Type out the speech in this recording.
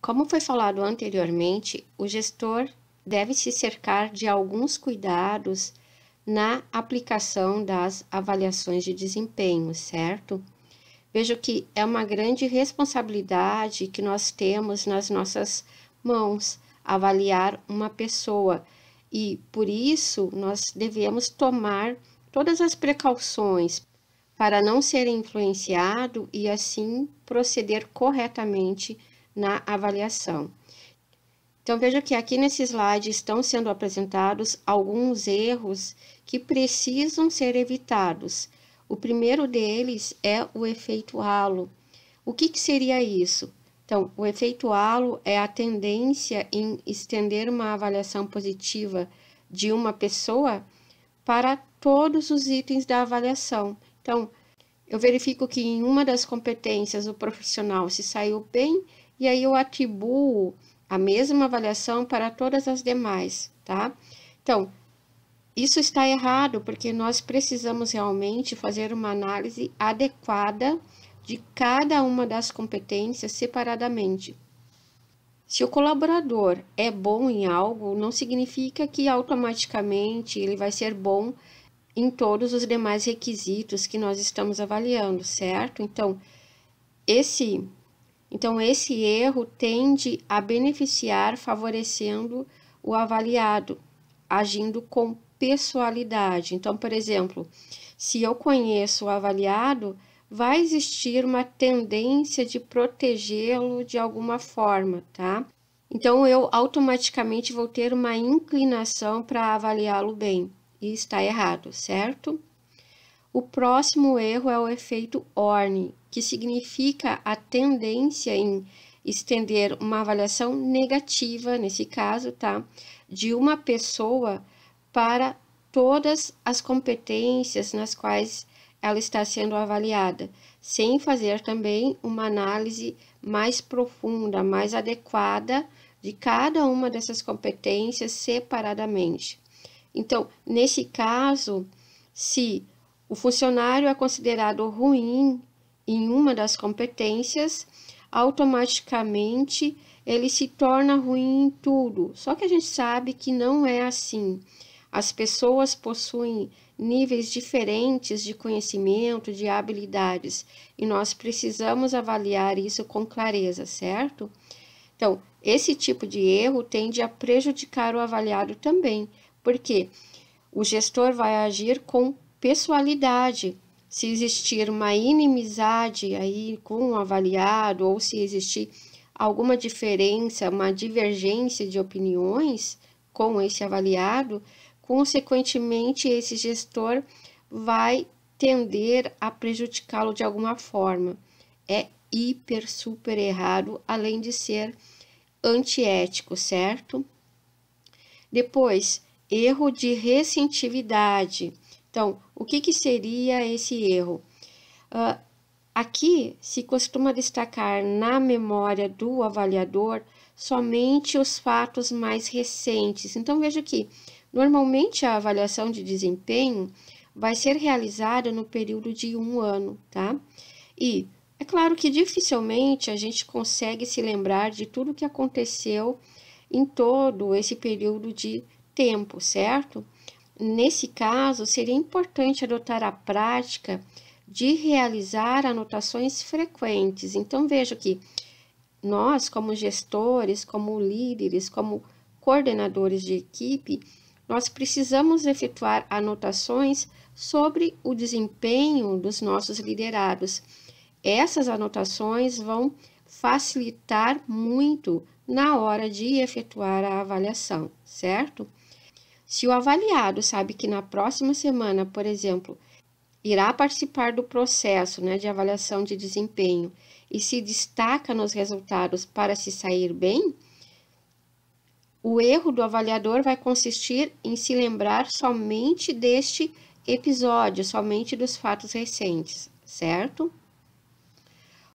Como foi falado anteriormente, o gestor deve se cercar de alguns cuidados na aplicação das avaliações de desempenho, certo? Vejo que é uma grande responsabilidade que nós temos nas nossas mãos avaliar uma pessoa e por isso nós devemos tomar todas as precauções para não ser influenciado e assim proceder corretamente na avaliação. Então veja que aqui nesse slide estão sendo apresentados alguns erros que precisam ser evitados. O primeiro deles é o efeito halo. O que seria isso? Então, o efeito halo é a tendência em estender uma avaliação positiva de uma pessoa para todos os itens da avaliação. Então, eu verifico que em uma das competências o profissional se saiu bem e aí eu atribuo a mesma avaliação para todas as demais, tá? Então, isso está errado porque nós precisamos realmente fazer uma análise adequada de cada uma das competências separadamente. Se o colaborador é bom em algo, não significa que automaticamente ele vai ser bom em todos os demais requisitos que nós estamos avaliando, certo? Então, esse erro tende a beneficiar favorecendo o avaliado, agindo com pessoalidade. Então, por exemplo, se eu conheço o avaliado, vai existir uma tendência de protegê-lo de alguma forma, tá? Então, eu automaticamente vou ter uma inclinação para avaliá-lo bem, e está errado, certo? O próximo erro é o efeito Orne, que significa a tendência em estender uma avaliação negativa, nesse caso, tá? De uma pessoa para todas as competências nas quais ela está sendo avaliada, sem fazer também uma análise mais profunda, mais adequada de cada uma dessas competências separadamente. Então, nesse caso, se o funcionário é considerado ruim em uma das competências, automaticamente ele se torna ruim em tudo. Só que a gente sabe que não é assim. As pessoas possuem níveis diferentes de conhecimento, de habilidades, e nós precisamos avaliar isso com clareza, certo? Então, esse tipo de erro tende a prejudicar o avaliado também, porque o gestor vai agir com pessoalidade. Se existir uma inimizade aí com o avaliado, ou se existir alguma diferença, uma divergência de opiniões com esse avaliado, consequentemente esse gestor vai tender a prejudicá-lo de alguma forma. É hiper, super errado, além de ser antiético, certo? Depois, erro de recensividade. Então, o que seria esse erro? Aqui se costuma destacar na memória do avaliador somente os fatos mais recentes. Então, veja que, normalmente, a avaliação de desempenho vai ser realizada no período de 1 ano, tá? E é claro que dificilmente a gente consegue se lembrar de tudo que aconteceu em todo esse período de tempo, certo? Nesse caso, seria importante adotar a prática de realizar anotações frequentes. Então, veja que nós, como gestores, como líderes, como coordenadores de equipe, nós precisamos efetuar anotações sobre o desempenho dos nossos liderados. Essas anotações vão facilitar muito na hora de efetuar a avaliação, certo? Se o avaliado sabe que na próxima semana, por exemplo, irá participar do processo, de avaliação de desempenho e se destaca nos resultados para se sair bem, o erro do avaliador vai consistir em se lembrar somente deste episódio, somente dos fatos recentes, certo?